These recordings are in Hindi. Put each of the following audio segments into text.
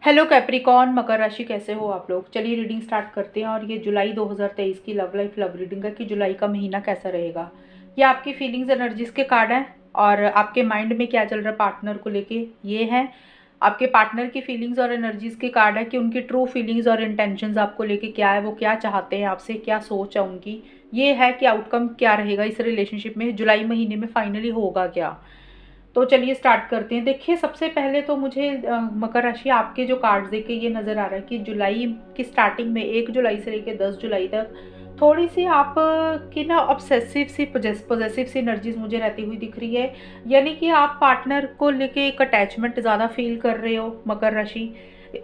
हेलो कैप्रिकॉन, मकर राशि, कैसे हो आप लोग। चलिए रीडिंग स्टार्ट करते हैं। और ये जुलाई 2023 की लव लाइफ लव रीडिंग है कि जुलाई का महीना कैसा रहेगा। ये आपकी फीलिंग्स एनर्जीज के कार्ड हैं और आपके माइंड में क्या चल रहा है पार्टनर को लेके ये है। आपके पार्टनर की फीलिंग्स और एनर्जीज के कार्ड है कि उनकी ट्रू फीलिंग्स और इंटेंशंस आपको लेके क्या है, वो क्या चाहते हैं आपसे, क्या सोच है उनकी। ये है कि आउटकम क्या रहेगा इस रिलेशनशिप में, जुलाई महीने में फाइनली होगा क्या। तो चलिए स्टार्ट करते हैं। देखिए, सबसे पहले तो मुझे मकर राशि आपके जो कार्ड्स देखे ये नज़र आ रहा है कि जुलाई की स्टार्टिंग में 1 जुलाई से लेकर 10 जुलाई तक थोड़ी सी आप की ना ऑब्सेसिव सी पॉजेसिव सी एनर्जीज मुझे रहती हुई दिख रही है। यानी कि आप पार्टनर को लेके एक अटैचमेंट ज़्यादा फील कर रहे हो मकर राशि।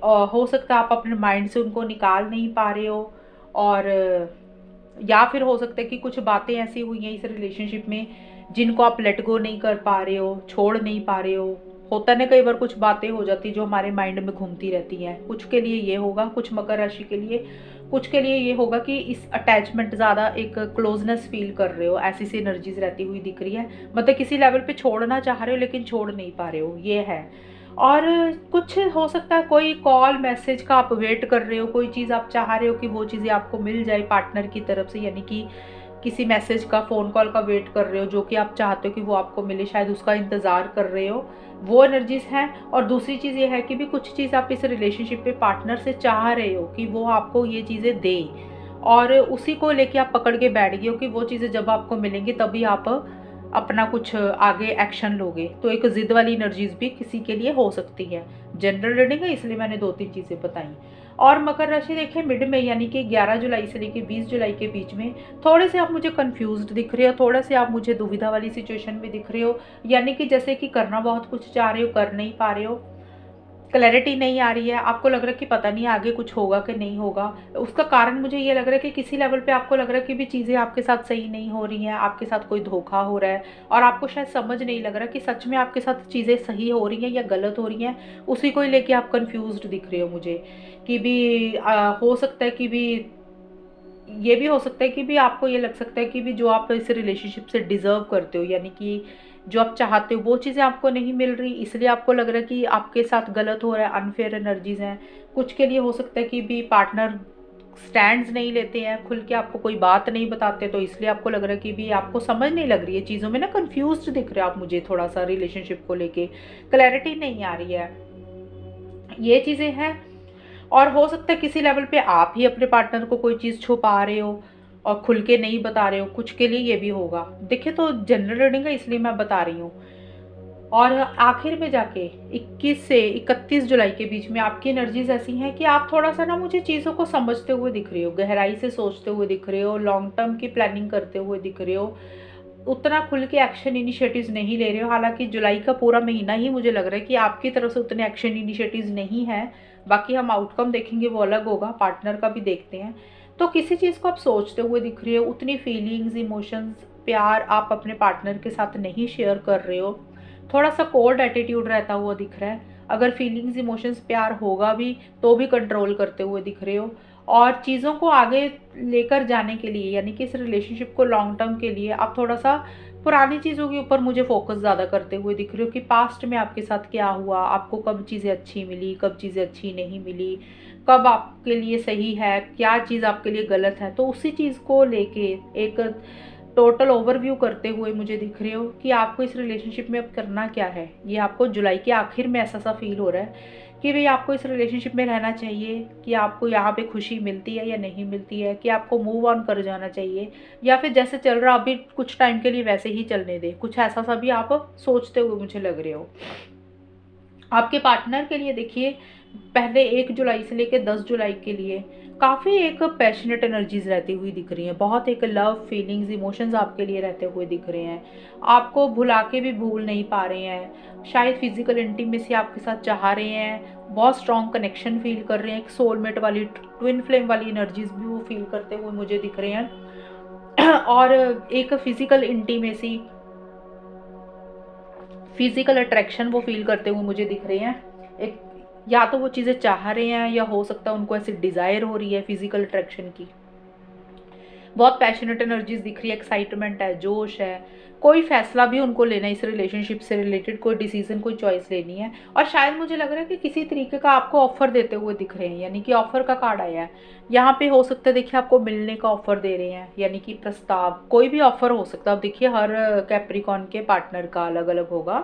हो सकता है आप अपने माइंड से उनको निकाल नहीं पा रहे हो। और या फिर हो सकता है कि कुछ बातें ऐसी हुई हैं इस रिलेशनशिप में जिनको आप लेट गो नहीं कर पा रहे हो, छोड़ नहीं पा रहे हो। होता ना, कई बार कुछ बातें हो जाती जो हमारे माइंड में घूमती रहती हैं। कुछ के लिए ये होगा, कुछ मकर राशि के लिए, कुछ के लिए ये होगा कि इस अटैचमेंट ज़्यादा एक क्लोजनेस फील कर रहे हो, ऐसी सी एनर्जीज रहती हुई दिख रही है। मतलब किसी लेवल पे छोड़ना चाह रहे हो लेकिन छोड़ नहीं पा रहे हो, ये है। और कुछ हो सकता है कोई कॉल मैसेज का आप वेट कर रहे हो, कोई चीज़ आप चाह रहे हो कि वो चीज़ें आपको मिल जाए पार्टनर की तरफ से। यानी कि किसी मैसेज का, फ़ोन कॉल का वेट कर रहे हो जो कि आप चाहते हो कि वो आपको मिले, शायद उसका इंतज़ार कर रहे हो। वो एनर्जीज़ हैं। और दूसरी चीज़ ये है कि भी कुछ चीज़ आप इस रिलेशनशिप पे पार्टनर से चाह रहे हो कि वो आपको ये चीज़ें दे, और उसी को लेके आप पकड़ के बैठ गए हो कि वो चीज़ें जब आपको मिलेंगी तभी आप अपना कुछ आगे एक्शन लोगे। तो एक ज़िद वाली एनर्जीज भी किसी के लिए हो सकती है। जनरल रीडिंग है इसलिए मैंने 2-3 चीज़ें बताई। और मकर राशि देखिए, मिड में यानी कि 11 जुलाई से लेकर 20 जुलाई के बीच में थोड़े से आप मुझे कंफ्यूज्ड दिख रहे हो, थोड़े से आप मुझे दुविधा वाली सिचुएशन में दिख रहे हो। यानी कि जैसे कि करना बहुत कुछ चाह रहे हो, कर नहीं पा रहे हो, क्लैरिटी नहीं आ रही है, आपको लग रहा है कि पता नहीं आगे कुछ होगा कि नहीं होगा। उसका कारण मुझे ये लग रहा है कि किसी लेवल पे आपको लग रहा है कि भी चीज़ें आपके साथ सही नहीं हो रही हैं, आपके साथ कोई धोखा हो रहा है। और आपको शायद समझ नहीं लग रहा कि सच में आपके साथ चीज़ें सही हो रही हैं या गलत हो रही हैं। उसी को ही लेके आप कंफ्यूज्ड दिख रहे हो मुझे। कि भी हो सकता है कि भी ये भी हो सकता है कि भी आपको ये लग सकता है कि भी जो आप इस रिलेशनशिप से डिज़र्व करते हो, यानी कि जो आप चाहते हो वो चीज़ें आपको नहीं मिल रही, इसलिए आपको लग रहा है कि आपके साथ गलत हो रहा है, अनफेयर एनर्जीज़ हैं। कुछ के लिए हो सकता है कि भी पार्टनर स्टैंड्स नहीं लेते हैं, खुल के आपको कोई बात नहीं बताते, तो इसलिए आपको लग रहा है कि भी आपको समझ नहीं लग रही है चीज़ों में, ना कन्फ्यूज़्ड दिख रहे हो आप मुझे थोड़ा सा रिलेशनशिप को लेके, क्लैरिटी नहीं आ रही है। ये चीज़ें हैं। और हो सकता है किसी लेवल पे आप ही अपने पार्टनर को कोई चीज़ छुपा रहे हो और खुल के नहीं बता रहे हो, कुछ के लिए ये भी होगा। देखिए, तो जनरल रीडिंग है इसलिए मैं बता रही हूँ। और आखिर में जाके 21 से 31 जुलाई के बीच में आपकी एनर्जीज ऐसी हैं कि आप थोड़ा सा ना मुझे चीज़ों को समझते हुए दिख रहे हो, गहराई से सोचते हुए दिख रहे हो, लॉन्ग टर्म की प्लानिंग करते हुए दिख रहे हो। उतना खुल के एक्शन इनिशिएटिव्स नहीं ले रहे हो। हालांकि जुलाई का पूरा महीना ही मुझे लग रहा है कि आपकी तरफ से उतने एक्शन इनिशिएटिव्स नहीं है। बाकी हम आउटकम देखेंगे वो अलग होगा, पार्टनर का भी देखते हैं। तो किसी चीज़ को आप सोचते हुए दिख रहे हो, उतनी फीलिंग्स, इमोशंस, प्यार आप अपने पार्टनर के साथ नहीं शेयर कर रहे हो। थोड़ा सा कोल्ड एटीट्यूड रहता हुआ दिख रहा है। अगर फीलिंग्स, इमोशंस, प्यार होगा भी तो भी कंट्रोल करते हुए दिख रहे हो। और चीज़ों को आगे लेकर जाने के लिए, यानी कि इस रिलेशनशिप को लॉन्ग टर्म के लिए आप थोड़ा सा पुरानी चीज़ों के ऊपर मुझे फोकस ज़्यादा करते हुए दिख रहे हो कि पास्ट में आपके साथ क्या हुआ, आपको कब चीज़ें अच्छी मिली, कब चीज़ें अच्छी नहीं मिली, कब आपके लिए सही है, क्या चीज़ आपके लिए गलत है। तो उसी चीज़ को लेके एक टोटल ओवरव्यू करते हुए मुझे दिख रहे हो कि आपको इस रिलेशनशिप में अब करना क्या है। ये आपको जुलाई के आखिर में ऐसा सा फील हो रहा है कि भाई आपको इस रिलेशनशिप में रहना चाहिए, कि आपको यहाँ पे खुशी मिलती है या नहीं मिलती है, कि आपको मूव ऑन कर जाना चाहिए, या फिर जैसे चल रहा अभी कुछ टाइम के लिए वैसे ही चलने दे। कुछ ऐसा सा भी आप सोचते हुए मुझे लग रहे हो। आपके पार्टनर के लिए देखिए, पहले 1 जुलाई से लेकर 10 जुलाई के लिए काफ़ी एक पैशनेट एनर्जीज रहती हुई दिख रही हैं। बहुत एक लव फीलिंग्स, इमोशंस आपके लिए रहते हुए दिख रहे हैं। आपको भुला के भी भूल नहीं पा रहे हैं। शायद फिजिकल इंटीमेसी आपके साथ चाह रहे हैं। बहुत स्ट्रॉन्ग कनेक्शन फील कर रहे हैं। एक सोलमेट वाली, ट्विन फ्लेम वाली एनर्जीज भी वो फील करते हुए मुझे दिख रहे हैं। और एक फिजिकल इंटीमेसी, फिजिकल अट्रैक्शन वो फील करते हुए मुझे दिख रहे हैं। एक, या तो वो चीज़ें चाह रहे हैं या हो सकता है उनको ऐसी डिज़ायर हो रही है फिजिकल अट्रैक्शन की। बहुत पैशनेट एनर्जीज दिख रही है, एक्साइटमेंट है, जोश है, कोई फैसला भी उनको लेना है इस रिलेशनशिप से रिलेटेड, कोई डिसीजन, कोई चॉइस लेनी है। और शायद मुझे लग रहा है कि किसी तरीके का आपको ऑफर देते हुए दिख रहे हैं, यानी कि ऑफर का कार्ड आया है यहाँ पे। हो सकता है देखिए आपको मिलने का ऑफर दे रहे हैं, यानी कि प्रस्ताव, कोई भी ऑफर हो सकता है। अब देखिए हर कैप्रिकॉन के पार्टनर का अलग अलग होगा,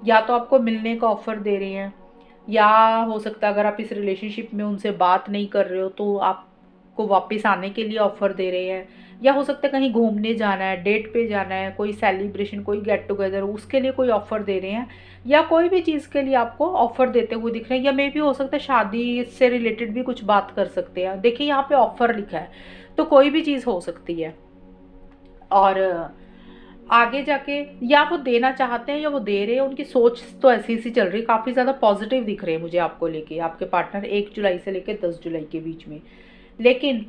या तो आपको मिलने का ऑफर दे रहे हैं, या हो सकता है अगर आप इस रिलेशनशिप में उनसे बात नहीं कर रहे हो तो आपको वापस आने के लिए ऑफर दे रहे हैं, या हो सकता है कहीं घूमने जाना है, डेट पे जाना है, कोई सेलिब्रेशन, कोई गेट टुगेदर, उसके लिए कोई ऑफर दे रहे हैं, या कोई भी चीज़ के लिए आपको ऑफर देते हुए दिख रहे हैं, या मे भी हो सकता है शादी से रिलेटेड भी कुछ बात कर सकते हैं। देखिए यहाँ पे ऑफर लिखा है, तो कोई भी चीज़ हो सकती है। और आगे जाके या वो देना चाहते हैं या वो दे रहे हैं, उनकी सोच तो ऐसी सी चल रही है, काफ़ी ज़्यादा पॉजिटिव दिख रहे हैं मुझे आपको लेके, आपके पार्टनर 1 जुलाई से लेके 10 जुलाई के बीच में। लेकिन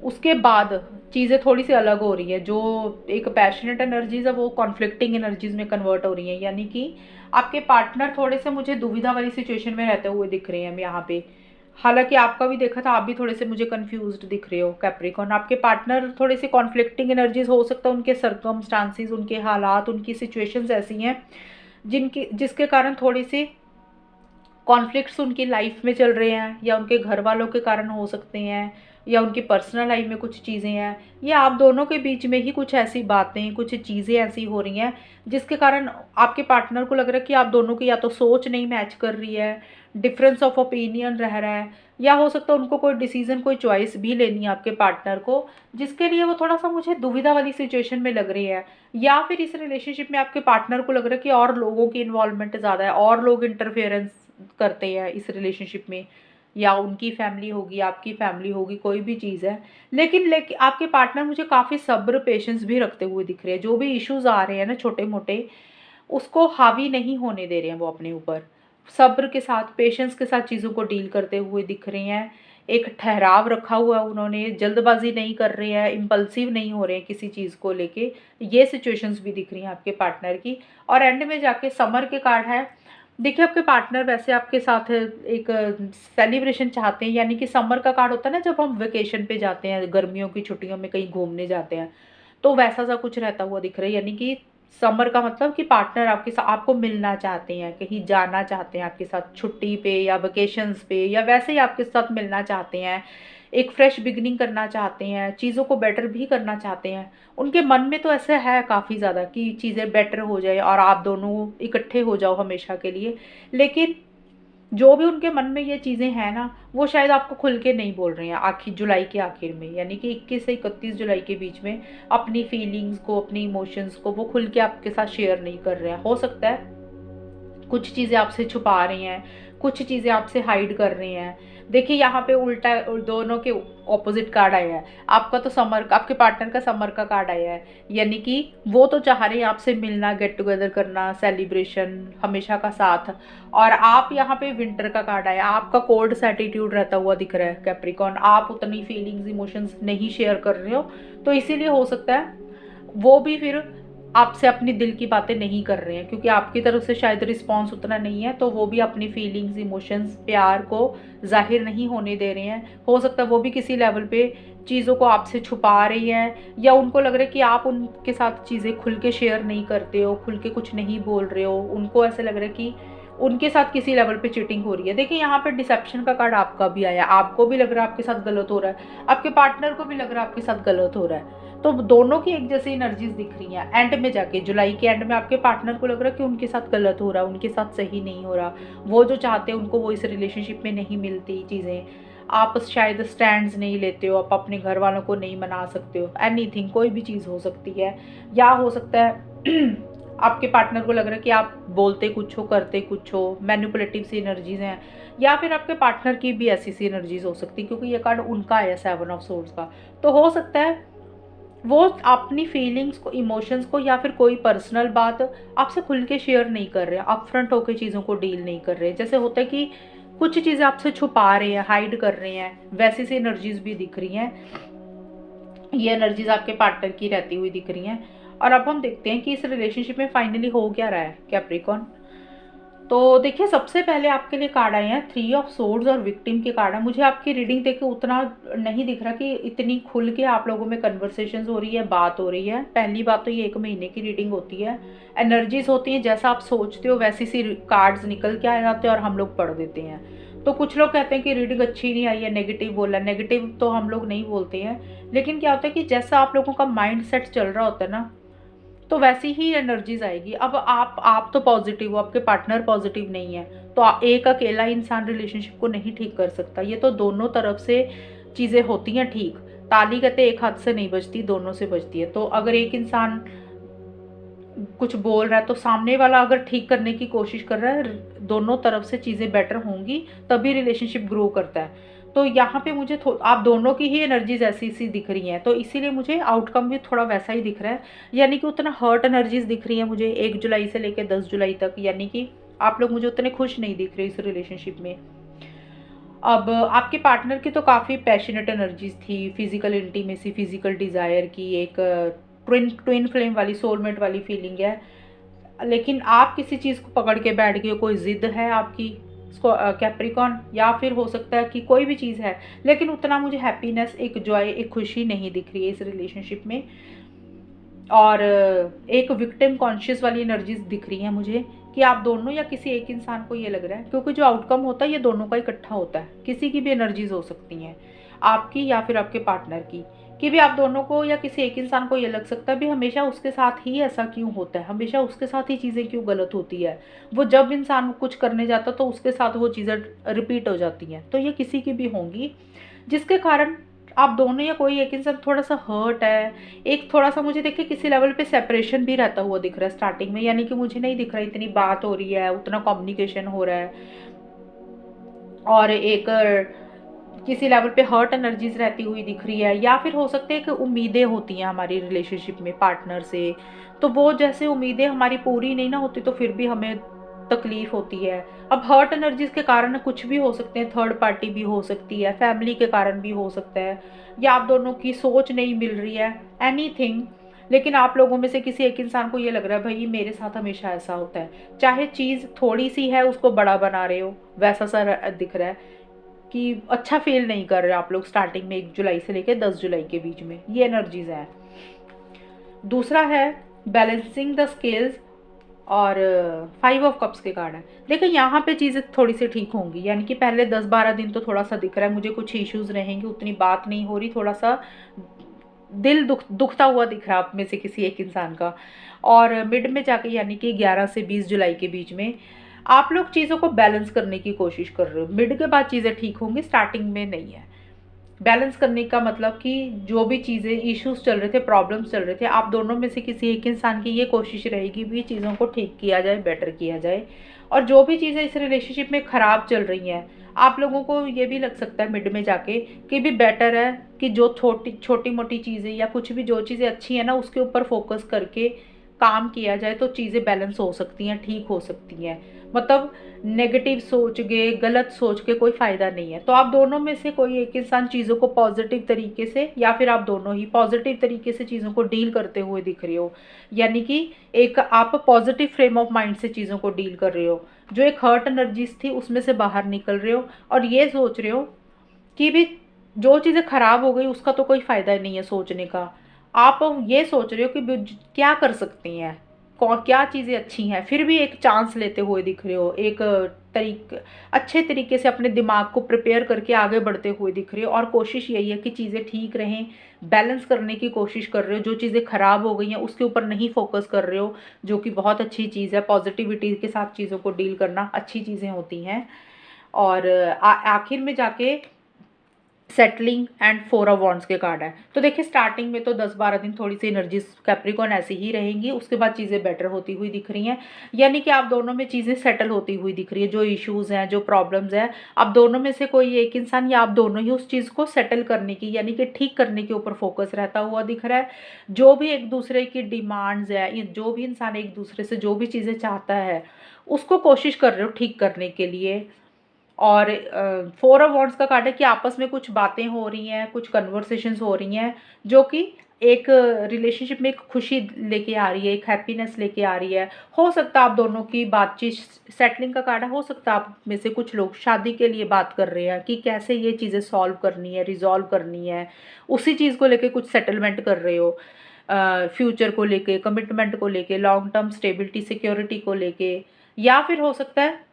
उसके बाद चीज़ें थोड़ी सी अलग हो रही है, जो एक पैशनेट एनर्जीज है वो कॉन्फ्लिक्टिंग एनर्जीज में कन्वर्ट हो रही है, यानी कि आपके पार्टनर थोड़े से मुझे दुविधा वाली सिचुएशन में रहते हुए दिख रहे हैं यहाँ पे। हालांकि आपका भी देखा था, आप भी थोड़े से मुझे कंफ्यूज्ड दिख रहे हो कैप्रिकॉन। आपके पार्टनर थोड़े से कॉन्फ्लिक्टिंग एनर्जीज, हो सकता है उनके सर्कमस्टांसिस, उनके हालात, उनकी सिचुएशंस ऐसी हैं जिसके कारण थोड़ी सी कॉन्फ्लिक्ट्स उनकी लाइफ में चल रहे हैं, या उनके घर वालों के कारण हो सकते हैं, या उनकी पर्सनल लाइफ में कुछ चीज़ें हैं, या आप दोनों के बीच में ही कुछ ऐसी बातें, कुछ चीज़ें ऐसी हो रही हैं जिसके कारण आपके पार्टनर को लग रहा है कि आप दोनों की या तो सोच नहीं मैच कर रही है, डिफरेंस ऑफ ओपिनियन रह रहा है, या हो सकता है उनको कोई डिसीजन, कोई चॉइस भी लेनी है आपके पार्टनर को, जिसके लिए वो थोड़ा सा मुझे दुविधा वाली सिचुएशन में लग रही है। या फिर इस रिलेशनशिप में आपके पार्टनर को लग रहा है कि और लोगों की इन्वॉल्वमेंट ज़्यादा है, और लोग इंटरफेरेंस करते हैं इस रिलेशनशिप में, या उनकी फैमिली होगी, आपकी फैमिली होगी, कोई भी चीज़ है। लेकिन आपके पार्टनर मुझे काफ़ी सब्र, पेशेंस भी रखते हुए दिख रहे हैं। जो भी इश्यूज़ आ रहे हैं ना छोटे मोटे, उसको हावी नहीं होने दे रहे हैं वो अपने ऊपर। सब्र के साथ, पेशेंस के साथ चीज़ों को डील करते हुए दिख रहे हैं। एक ठहराव रखा हुआ है उन्होंने, जल्दबाजी नहीं कर रहे हैं, इम्पल्सिव नहीं हो रहे हैं किसी चीज़ को लेके। ये सिचुएशंस भी दिख रही हैं आपके पार्टनर की। और एंड में जाके समर के कार्ड है। देखिए आपके पार्टनर वैसे आपके साथ एक सेलिब्रेशन चाहते हैं, यानी कि समर का कार्ड होता है ना, जब हम वेकेशन पे जाते हैं, गर्मियों की छुट्टियों में कहीं घूमने जाते हैं, तो वैसा सा कुछ रहता हुआ दिख रहा है। यानी कि समर का मतलब कि पार्टनर आपके साथ, आपको मिलना चाहते हैं, कहीं जाना चाहते हैं आपके साथ छुट्टी पे या वेकेशंस पे, या वैसे ही आपके साथ मिलना चाहते हैं, एक फ्रेश बिगिनिंग करना चाहते हैं, चीज़ों को बेटर भी करना चाहते हैं। उनके मन में तो ऐसा है काफ़ी ज़्यादा कि चीज़ें बेटर हो जाए और आप दोनों इकट्ठे हो जाओ हमेशा के लिए। लेकिन जो भी उनके मन में ये चीज़ें हैं ना, वो शायद आपको खुल के नहीं बोल रहे हैं आखिर जुलाई के आखिर में, यानी कि 21 से 31 जुलाई के बीच में अपनी फीलिंग्स को, अपनी इमोशंस को वो खुल के आपके साथ शेयर नहीं कर रहे हैं। हो सकता है कुछ चीज़ें आपसे छुपा रही हैं, कुछ चीज़ें आपसे हाइड कर रही हैं। देखिए यहाँ पे उल्टा दोनों के ऑपोजिट कार्ड आया है। आपका तो समर का, आपके पार्टनर का समर का कार्ड आया है, यानी कि वो तो चाह रहे हैं आपसे मिलना, गेट टुगेदर करना, सेलिब्रेशन, हमेशा का साथ। और आप यहाँ पे विंटर का कार्ड आया, आपका कोल्ड एटीट्यूड रहता हुआ दिख रहा है कैप्रिकॉन। आप उतनी फीलिंग्स, इमोशंस नहीं शेयर कर रहे हो, तो इसीलिए हो सकता है वो भी फिर आपसे अपनी दिल की बातें नहीं कर रहे हैं, क्योंकि आपकी तरफ से शायद रिस्पॉन्स उतना नहीं है, तो वो भी अपनी फीलिंग्स, इमोशंस, प्यार को जाहिर नहीं होने दे रहे हैं। हो सकता है वो भी किसी लेवल पे चीज़ों को आपसे छुपा रही हैं, या उनको लग रहा है कि आप उनके साथ चीज़ें खुल के शेयर नहीं करते हो, खुल के कुछ नहीं बोल रहे हो। उनको ऐसा लग रहा है कि उनके साथ किसी लेवल पे चीटिंग हो रही है। देखिए यहाँ पे डिसेप्शन का कार्ड आपका भी आया, आपको भी लग रहा है आपके साथ गलत हो रहा है, आपके पार्टनर को भी लग रहा है आपके साथ गलत हो रहा है। तो दोनों की एक जैसी एनर्जीज दिख रही हैं। एंड में जाके जुलाई के एंड में आपके पार्टनर को लग रहा है कि उनके साथ गलत हो रहा है, उनके साथ सही नहीं हो रहा, वो जो चाहते हैं उनको वो इस रिलेशनशिप में नहीं मिलती चीज़ें। आप शायद स्टैंड्स नहीं लेते हो, आप अपने घर वालों को नहीं मना सकते हो, एनीथिंग, कोई भी चीज़ हो सकती है। या हो सकता है आपके पार्टनर को लग रहा है कि आप बोलते कुछ हो, करते कुछ हो, मैनिपुलेटिव सी एनर्जीज हैं। या फिर आपके पार्टनर की भी ऐसी सी एनर्जीज हो सकती है, क्योंकि ये कार्ड उनका है 7 ऑफ सोर्ड्स का। तो हो सकता है वो अपनी फीलिंग्स को, इमोशंस को, या फिर कोई पर्सनल बात आपसे खुल के शेयर नहीं कर रहे हैं, अपफ्रंट होकर चीज़ों को डील नहीं कर रहे हैं। जैसे होता है कि कुछ चीज़ें आपसे छुपा रहे हैं, हाइड कर रहे हैं, वैसी सी एनर्जीज भी दिख रही हैं। ये एनर्जीज आपके पार्टनर की रहती हुई दिख रही हैं। और अब हम देखते हैं कि इस रिलेशनशिप में फाइनली हो क्या रहा है कैप्रिकॉन। तो देखिए, सबसे पहले आपके लिए कार्ड आए हैं 3 ऑफ सोर्ड्स और विक्टिम के कार्ड है। मुझे आपकी रीडिंग देख के उतना नहीं दिख रहा कि इतनी खुल के आप लोगों में कन्वर्सेशंस हो रही है, बात हो रही है। पहली बात तो ये 1 महीने की रीडिंग होती है, एनर्जीज होती हैं, जैसा आप सोचते हो वैसी सी कार्ड्स निकल के आ जाते हैं और हम लोग पढ़ देते हैं। तो कुछ लोग कहते हैं कि रीडिंग अच्छी नहीं आई है, नेगेटिव बोला। नेगेटिव तो हम लोग नहीं बोलते हैं, लेकिन क्या होता है कि जैसा आप लोगों का माइंड सेट चल रहा होता है ना, तो वैसी ही एनर्जीज आएगी। अब आप तो पॉजिटिव हो, आपके पार्टनर पॉजिटिव नहीं है, तो एक अकेला इंसान रिलेशनशिप को नहीं ठीक कर सकता। ये तो दोनों तरफ से चीज़ें होती हैं ठीक। ताली कहते एक हाथ से नहीं बजती, दोनों से बजती है। तो अगर एक इंसान कुछ बोल रहा है तो सामने वाला अगर ठीक करने की कोशिश कर रहा है, दोनों तरफ से चीज़ें बेटर होंगी, तभी रिलेशनशिप ग्रो करता है। तो यहाँ पे मुझे आप दोनों की ही एनर्जीज ऐसी सी दिख रही हैं, तो इसीलिए मुझे आउटकम भी थोड़ा वैसा ही दिख रहा है। यानी कि उतना हर्ट एनर्जीज दिख रही है मुझे 1 जुलाई से लेकर 10 जुलाई तक, यानी कि आप लोग मुझे उतने खुश नहीं दिख रहे इस रिलेशनशिप में। अब आपके पार्टनर की तो काफ़ी पैशनेट एनर्जीज थी, फिजिकल इंटीमेसी, फिजिकल डिज़ायर की एक ट्विन ट्विन फ्लेम वाली, सोलमेट वाली फीलिंग है। लेकिन आप किसी चीज़ को पकड़ के बैठ गए हो, कोई ज़िद है आपकी कैप्रिकॉन, या फिर हो सकता है कि कोई भी चीज़ है, लेकिन उतना मुझे हैप्पीनेस, एक जॉय, एक खुशी नहीं दिख रही है इस रिलेशनशिप में। और एक विक्टिम कॉन्शियस वाली एनर्जीज दिख रही हैं मुझे कि आप दोनों या किसी एक इंसान को ये लग रहा है, क्योंकि जो आउटकम होता है ये दोनों का इकट्ठा होता है। किसी की भी एनर्जीज हो सकती हैं, आपकी या फिर आपके पार्टनर की, कि भी आप दोनों को या किसी एक इंसान को ये लग सकता है भी हमेशा उसके साथ ही ऐसा क्यों होता है, हमेशा उसके साथ ही चीज़ें क्यों गलत होती है। वो जब इंसान कुछ करने जाता तो उसके साथ वो चीज़ें रिपीट हो जाती हैं। तो ये किसी की भी होंगी, जिसके कारण आप दोनों या कोई एक इंसान थोड़ा सा हर्ट है। एक थोड़ा सा मुझे देखिए किसी लेवल पे सेपरेशन भी रहता हुआ दिख रहा है स्टार्टिंग में, यानी कि मुझे नहीं दिख रहा इतनी बात हो रही है, उतना कम्युनिकेशन हो रहा है। और एक किसी लेवल पे हर्ट एनर्जीज रहती हुई दिख रही है, या फिर हो सकते हैं कि उम्मीदें होती हैं हमारी रिलेशनशिप में पार्टनर से, तो वो जैसे उम्मीदें हमारी पूरी नहीं ना होती तो फिर भी हमें तकलीफ होती है। अब हर्ट एनर्जीज के कारण कुछ भी हो सकते हैं, थर्ड पार्टी भी हो सकती है, फैमिली के कारण भी हो सकता है, या आप दोनों की सोच नहीं मिल रही है, एनीथिंग। लेकिन आप लोगों में से किसी एक इंसान को ये लग रहा है भाई मेरे साथ हमेशा ऐसा होता है, चाहे चीज़ थोड़ी सी है उसको बड़ा बना रहे हो, वैसा सा दिख रहा है कि अच्छा फील नहीं कर रहे आप लोग स्टार्टिंग में 1 जुलाई से लेकर 10 जुलाई के बीच में, ये एनर्जीज हैं। दूसरा है बैलेंसिंग द स्केल्स, और 5 ऑफ कप्स के कार्ड है। देखिए यहाँ पे चीज़ें थोड़ी सी ठीक होंगी, यानी कि पहले 10-12 दिन तो थोड़ा सा दिख रहा है मुझे कुछ इश्यूज रहेंगे, उतनी बात नहीं हो रही, थोड़ा सा दिल दुखता हुआ दिख रहा है आप में से किसी एक इंसान का। और मिड में जाके यानी कि 11 से 20 जुलाई के बीच में आप लोग चीज़ों को बैलेंस करने की कोशिश कर रहे हो। मिड के बाद चीज़ें ठीक होंगी, स्टार्टिंग में नहीं है। बैलेंस करने का मतलब कि जो भी चीज़ें इश्यूज चल रहे थे, प्रॉब्लम्स चल रहे थे, आप दोनों में से किसी एक इंसान की ये कोशिश रहेगी भी चीज़ों को ठीक किया जाए, बेटर किया जाए। और जो भी चीज़ें इस रिलेशनशिप में ख़राब चल रही हैं, आप लोगों को ये भी लग सकता है मिड में जाके कि भी बेटर है कि जो छोटी मोटी चीज़ें या कुछ भी जो चीज़ें अच्छी हैं ना उसके ऊपर फोकस करके काम किया जाए, तो चीज़ें बैलेंस हो सकती हैं, ठीक हो सकती हैं। मतलब नेगेटिव सोच के, गलत सोच के कोई फ़ायदा नहीं है। तो आप दोनों में से कोई एक इंसान चीज़ों को पॉजिटिव तरीके से, या फिर आप दोनों ही पॉजिटिव तरीके से चीज़ों को डील करते हुए दिख रहे हो, यानी कि एक आप पॉजिटिव फ्रेम ऑफ माइंड से चीज़ों को डील कर रहे हो। जो एक हर्ट एनर्जीज थी उसमें से बाहर निकल रहे हो, और ये सोच रहे हो कि भी जो चीज़ें ख़राब हो गई उसका तो कोई फ़ायदा नहीं है सोचने का। आप ये सोच रहे हो कि क्या कर सकती हैं, कौन क्या चीज़ें अच्छी हैं, फिर भी एक चांस लेते हुए दिख रहे हो, एक अच्छे तरीके से अपने दिमाग को प्रिपेयर करके आगे बढ़ते हुए दिख रहे हो। और कोशिश यही है कि चीज़ें ठीक रहें, बैलेंस करने की कोशिश कर रहे हो। जो चीज़ें ख़राब हो गई हैं उसके ऊपर नहीं फोकस कर रहे हो, जो कि बहुत अच्छी चीज़ है। पॉजिटिविटी के साथ चीज़ों को डील करना अच्छी चीज़ें होती हैं। और आखिर में जाके सेटलिंग एंड 4 ऑफ वॉन्ड्स के कार्ड है। तो देखिए स्टार्टिंग में तो 10-12 दिन थोड़ी सी एनर्जी कैप्रिकॉन ऐसी ही रहेंगी, उसके बाद चीज़ें बेटर होती हुई दिख रही हैं, यानी कि आप दोनों में चीज़ें सेटल होती हुई दिख रही है। जो इश्यूज़ हैं, जो प्रॉब्लम्स हैं, आप दोनों में से कोई एक इंसान या आप दोनों ही उस चीज़ को सेटल करने की, यानी कि ठीक करने के ऊपर फोकस रहता हुआ दिख रहा है। जो भी एक दूसरे की डिमांड्स है, जो भी इंसान एक दूसरे से जो भी चीज़ें चाहता है उसको कोशिश कर रहे हो ठीक करने के लिए। और 4 ऑफ वॉन्ड्स का कार्ड है कि आपस में कुछ बातें हो रही हैं, कुछ कन्वर्सेशंस हो रही हैं, जो कि एक रिलेशनशिप में एक खुशी लेके आ रही है, एक हैप्पीनेस लेके आ रही है। हो सकता है आप दोनों की बातचीत, सेटलिंग का कार्ड है, हो सकता है आप में से कुछ लोग शादी के लिए बात कर रहे हैं कि कैसे ये चीज़ें सॉल्व करनी है, रिजॉल्व करनी है, उसी चीज़ को लेके कुछ सेटलमेंट कर रहे हो। फ्यूचर को लेके, कमिटमेंट को लेके, लॉन्ग टर्म स्टेबिलिटी, सिक्योरिटी को लेके, या फिर हो सकता है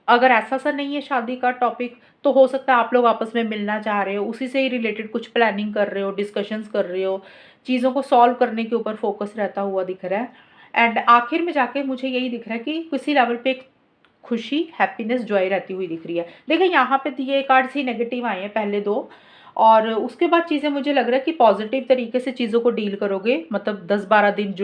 अगर ऐसा नहीं है शादी का टॉपिक, तो हो सकता है आप लोग आपस में मिलना चाह रहे हो, उसी से ही रिलेटेड कुछ प्लानिंग कर रहे हो, डिस्कशंस कर रहे हो, चीज़ों को सॉल्व करने के ऊपर फोकस रहता हुआ दिख रहा है। एंड आखिर में जाके मुझे यही दिख रहा है कि किसी लेवल पे एक खुशी, हैप्पीनेस, जॉय रहती हुई दिख रही है। देखिए यहाँ पे ये कार्ड्स ही नेगेटिव आए हैं पहले दो, और उसके बाद चीज़ें मुझे लग रहा है कि पॉजिटिव तरीके से चीज़ों को डील करोगे। मतलब 10-12 दिन,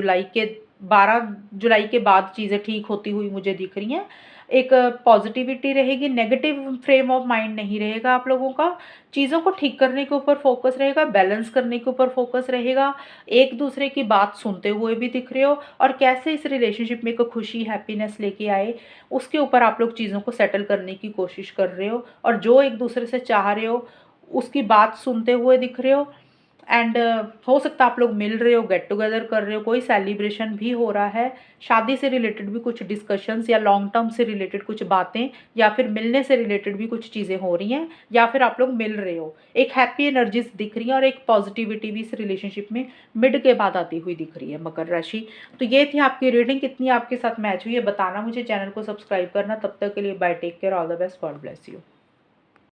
12 जुलाई के बाद चीज़ें ठीक होती हुई मुझे दिख रही हैं। एक पॉजिटिविटी रहेगी, नेगेटिव फ्रेम ऑफ माइंड नहीं रहेगा आप लोगों का। चीज़ों को ठीक करने के ऊपर फोकस रहेगा, बैलेंस करने के ऊपर फोकस रहेगा, एक दूसरे की बात सुनते हुए भी दिख रहे हो, और कैसे इस रिलेशनशिप में एक खुशी, हैप्पीनेस लेके आए, उसके ऊपर आप लोग चीज़ों को सेटल करने की कोशिश कर रहे हो, और जो एक दूसरे से चाह रहे हो उसकी बात सुनते हुए दिख रहे हो। एंड हो सकता है आप लोग मिल रहे हो, गेट टुगेदर कर रहे हो, कोई सेलिब्रेशन भी हो रहा है, शादी से रिलेटेड भी कुछ डिस्कशंस, या लॉन्ग टर्म से रिलेटेड कुछ बातें, या फिर मिलने से रिलेटेड भी कुछ चीज़ें हो रही हैं, या फिर आप लोग मिल रहे हो। एक हैप्पी एनर्जीज दिख रही है, और एक पॉजिटिविटी भी इस रिलेशनशिप में मिड के बाद आती हुई दिख रही है मकर राशि। तो ये थी आपकी रीडिंग, कितनी आपके साथ मैच हुई है बताना मुझे, चैनल को सब्सक्राइब करना। तब तक के लिए bye, take care, all the best, God bless you.